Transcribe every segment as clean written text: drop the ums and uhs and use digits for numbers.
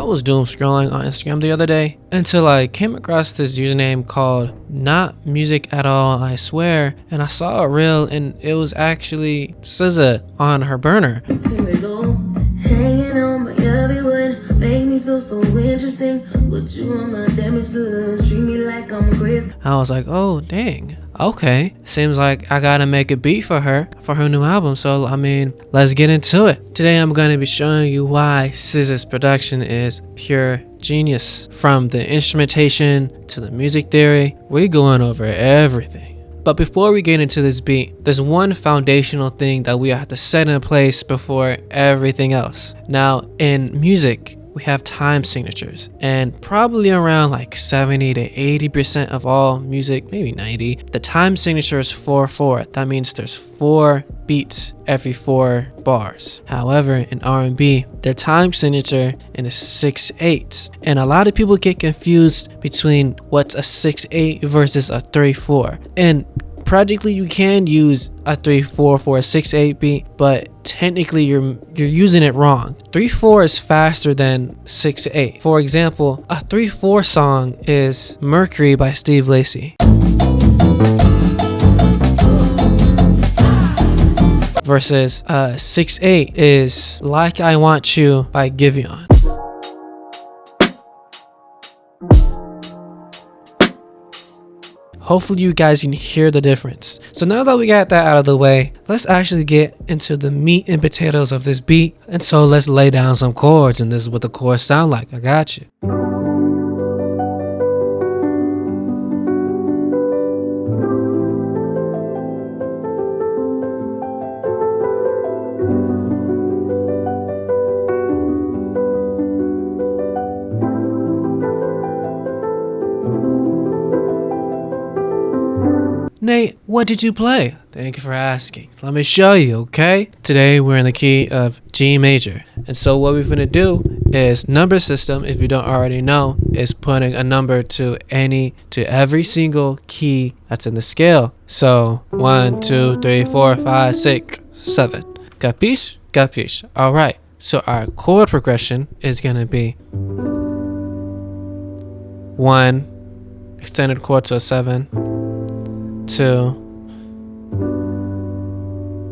was doom scrolling on Instagram the other day until I came across this username called Not Music At All, I Swear, and I saw a reel and it was actually SZA on her burner. Here we go, hanging on by every word, make me feel so interesting. Put you on my damaged goods, treat me like I'm crazy. I was like, oh dang, okay, seems like I gotta make a beat for her new album. So I mean, let's get into it. Today I'm gonna be showing you why SZA's production is pure genius. From the instrumentation to the music theory, we're going over everything. But before we get into this beat, there's one foundational thing that we have to set in place before everything else. Now, in music, we have time signatures, and probably around like 70 to 80% of all music, maybe 90, the time signature is 4/4. That means there's 4 beats every 4 bars. However, in R&B, their time signature is 6/8, and a lot of people get confused between what's a 6/8 versus a 3/4. And practically you can use a 3/4 for a 6/8 beat, but technically you're using it wrong. 3/4 is faster than 6/8. For example, a 3/4 song is Mercury by Steve Lacy versus 6/8 is Like I Want You by Giveon. Hopefully you guys can hear the difference. So now that we got that out of the way, let's actually get into the meat and potatoes of this beat. And so let's lay down some chords, and this is what the chords sound like. I got you. Nate, what did you play? Thank you for asking. Let me show you, okay? Today we're in the key of G major. And so what we're gonna do is number system, if you don't already know, is putting a number to every single key that's in the scale. So 1, 2, 3, 4, 5, 6, 7. Capiche? Capiche. Alright. So our chord progression is gonna be 1, extended chord to a 7. 2,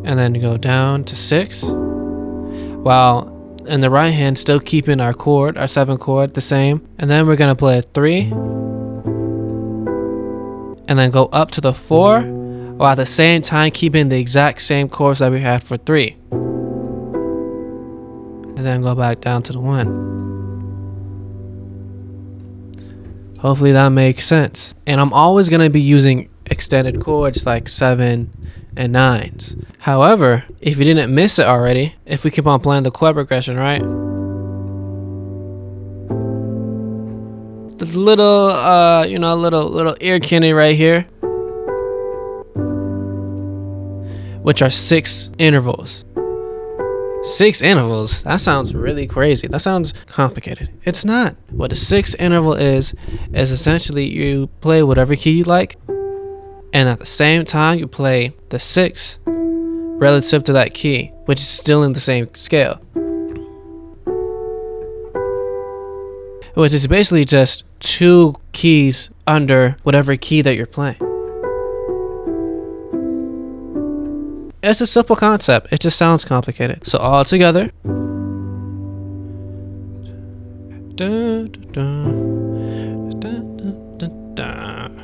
and then go down to 6, while in the right hand still keeping our chord, our 7 chord, the same. And then we're gonna play a 3 and then go up to the 4, while at the same time keeping the exact same chords that we had for 3, and then go back down to the 1. Hopefully that makes sense. And I'm always gonna be using extended chords like 7 and 9s. However, if you didn't miss it already, if we keep on playing the chord progression, right? There's a little, little ear candy right here, which are 6 intervals. 6 intervals? That sounds really crazy. That sounds complicated. It's not. What a 6 interval is essentially you play whatever key you like, and at the same time you play the 6 relative to that key, which is still in the same scale, which is basically just 2 keys under whatever key that you're playing. It's a simple concept, it just sounds complicated. So all together, dun, dun, dun, dun, dun, dun, dun.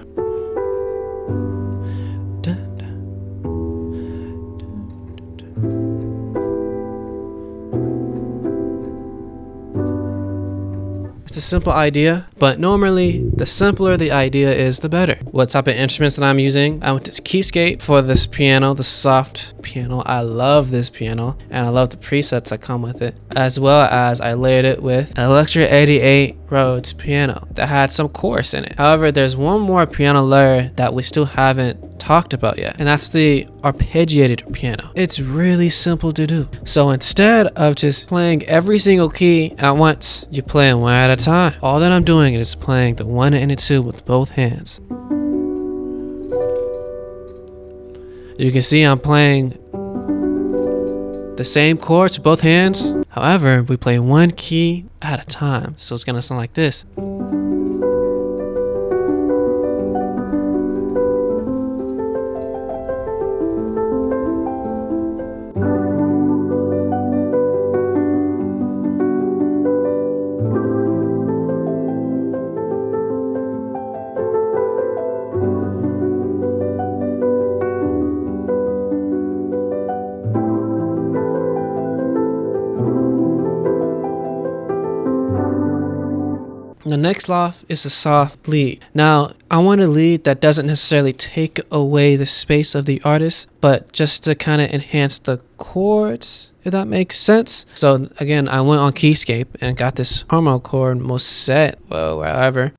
It's a simple idea, but normally the simpler the idea is, the better. What type of instruments that I'm using? I went to Keyscape for this piano, the soft piano. I love this piano, and I love the presets that come with it, as well as I layered it with an Electra 88 Rhodes piano that had some chorus in it. However, there's one more piano layer that we still haven't talked about yet, and that's the arpeggiated piano. It's really simple to do. So instead of just playing every single key at once, you play them one at a time. All that I'm doing is playing the 1 and the 2 with both hands. You can see I'm playing the same chords with both hands. However, we play one key at a time, so it's gonna sound like this. The next loft is a soft lead. Now, I want a lead that doesn't necessarily take away the space of the artist, but just to kind of enhance the chords, if that makes sense. So again, I went on Keyscape and got this harmonic chord most set, well, wherever.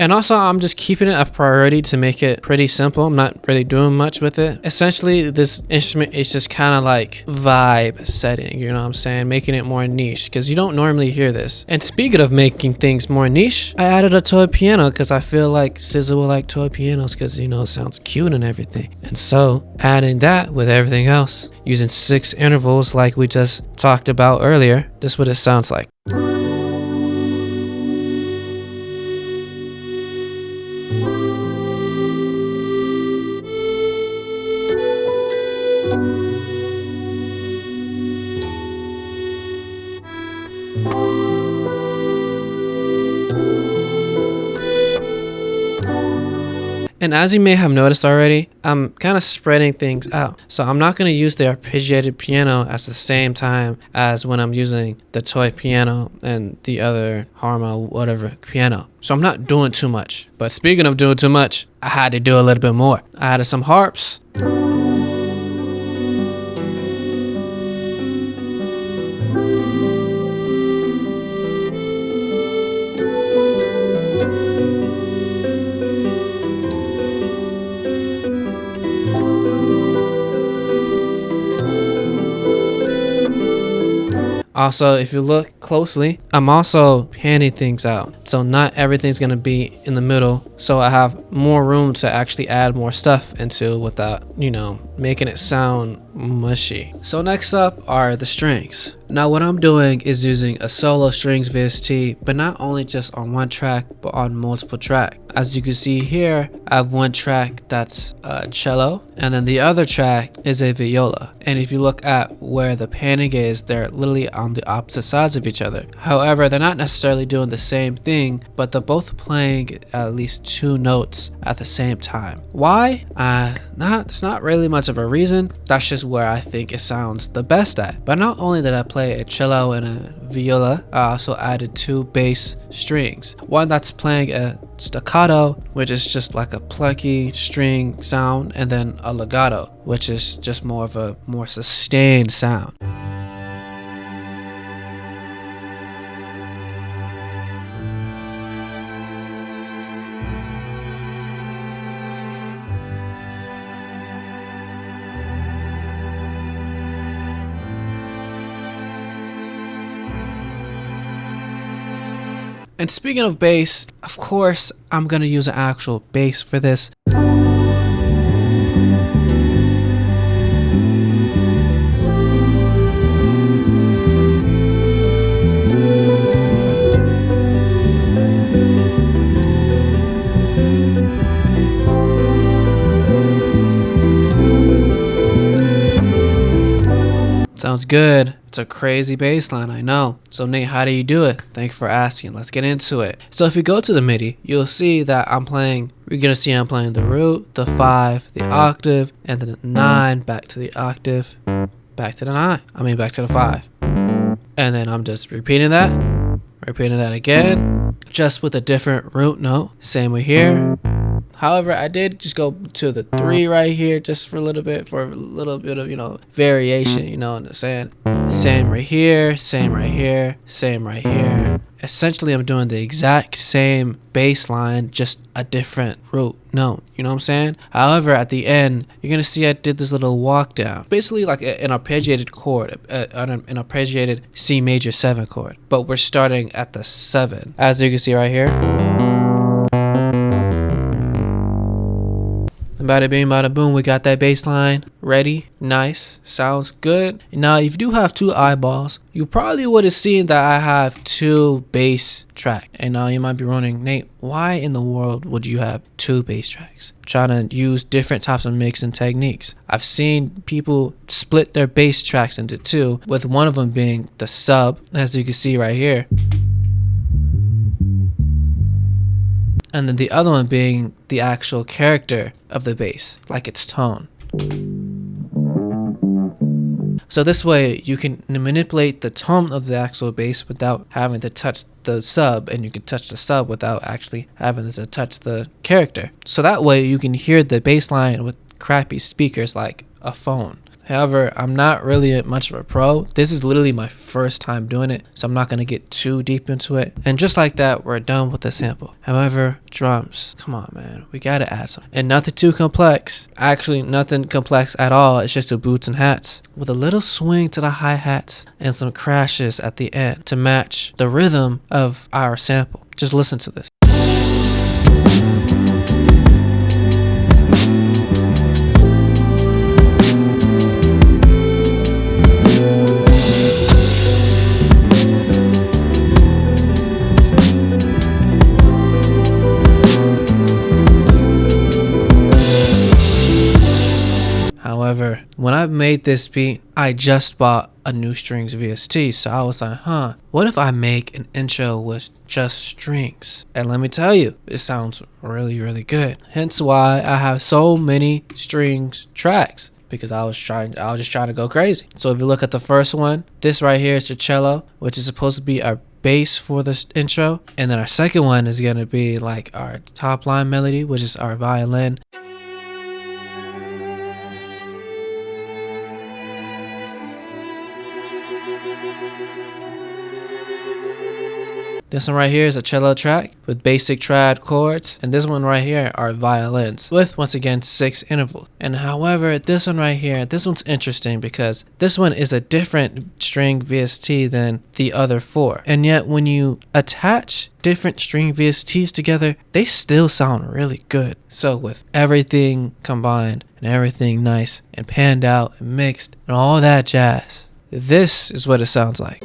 And also, I'm just keeping it a priority to make it pretty simple. I'm not really doing much with it. Essentially, this instrument is just kind of like vibe setting, you know what I'm saying? Making it more niche, because you don't normally hear this. And speaking of making things more niche, I added a toy piano because I feel like SZA will like toy pianos because, you know, it sounds cute and everything. And so, adding that with everything else, using 6 intervals like we just talked about earlier, this is what it sounds like. And as you may have noticed already, I'm kind of spreading things out. So I'm not going to use the arpeggiated piano at the same time as when I'm using the toy piano and the other harmo whatever piano. So I'm not doing too much. But speaking of doing too much, I had to do a little bit more. I added some harps. Also, if you look closely, I'm also panning things out. So not everything's going to be in the middle. So I have more room to actually add more stuff into without, you know, making it sound mushy. So next up are the strings. Now what I'm doing is using a solo strings VST, but not only just on one track, but on multiple tracks. As you can see here, I have one track that's a cello, and then the other track is a viola. And if you look at where the panning is, they're literally on the opposite sides of each other. However, they're not necessarily doing the same thing, but they're both playing at least 2 notes at the same time. Why? It's not really much of a reason. That's just where I think it sounds the best at. But not only did I play a cello and a viola, I also added 2 bass strings. One that's playing a staccato, which is just like a plucky string sound, and then a legato, which is just more of a more sustained sound. And speaking of bass, of course, I'm gonna use an actual bass for this. Sounds good. It's a crazy bass line, I know. So Nate, how do you do it? Thanks for asking. Let's get into it. So if you go to the MIDI, you'll see that I'm playing the root, the 5, the octave, and then the 9, back to the octave, back to the 9. Back to the 5. And then I'm just repeating that again, just with a different root note. Same with here. However, I did just go to the 3 right here just for a little bit of, you know, variation, you know what I'm saying? Same right here, same right here, same right here. essentially I'm doing the exact same bass line, just a different root note. You know what I'm saying? However, at the end, you're gonna see I did this little walk down, basically like an arpeggiated chord, an arpeggiated C major 7 chord. But we're starting at the 7, as you can see right here. Bada bing, bada boom, we got that bass line ready. Nice, sounds good. Now, if you do have 2 eyeballs, you probably would have seen that I have 2 bass tracks. And now you might be wondering, Nate, why in the world would you have 2 bass tracks? Trying to use different types of mixing techniques. I've seen people split their bass tracks into 2, with one of them being the sub, as you can see right here. And then the other one being the actual character of the bass, like its tone. So this way you can manipulate the tone of the actual bass without having to touch the sub, and you can touch the sub without actually having to touch the character. So that way you can hear the bass line with crappy speakers like a phone. However, I'm not really much of a pro. This is literally my first time doing it, so I'm not going to get too deep into it. And just like that, we're done with the sample. However, drums, come on, man, we got to add some. And nothing too complex. Actually, nothing complex at all. It's just the boots and hats with a little swing to the hi-hats and some crashes at the end to match the rhythm of our sample. Just listen to this. However, when I made this beat, I just bought a new strings VST, so I was like, what if I make an intro with just strings? And let me tell you, it sounds really, really good. Hence why I have so many strings tracks, because I was just trying to go crazy. So if you look at the first one, this right here is the cello, which is supposed to be our bass for this intro. And then our second one is going to be like our top line melody, which is our violin. This one right here is a cello track with basic triad chords, and this one right here are violins with, once again, 6 intervals. And however, this one right here, this one's interesting because this one is a different string VST than the other 4. And yet when you attach different string VSTs together, they still sound really good. So with everything combined and everything nice and panned out and mixed and all that jazz, this is what it sounds like.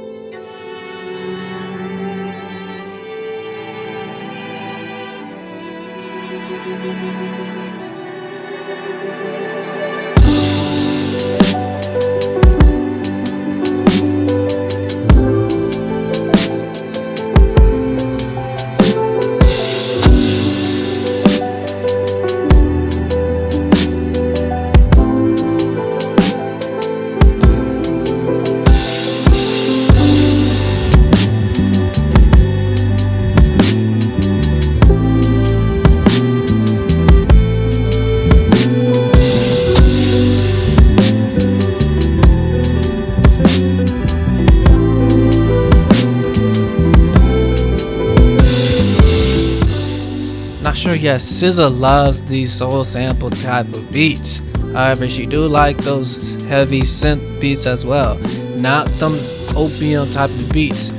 Sure, yes, SZA loves these soul sample type of beats. However, she do like those heavy synth beats as well. Not them opium type of beats,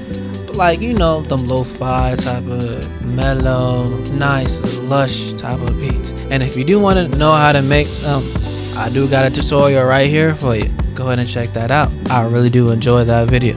but like, you know, them lo-fi type of mellow, nice, lush type of beats. And if you do want to know how to make them, I do got a tutorial right here for you. Go ahead and check that out. I really do enjoy that video.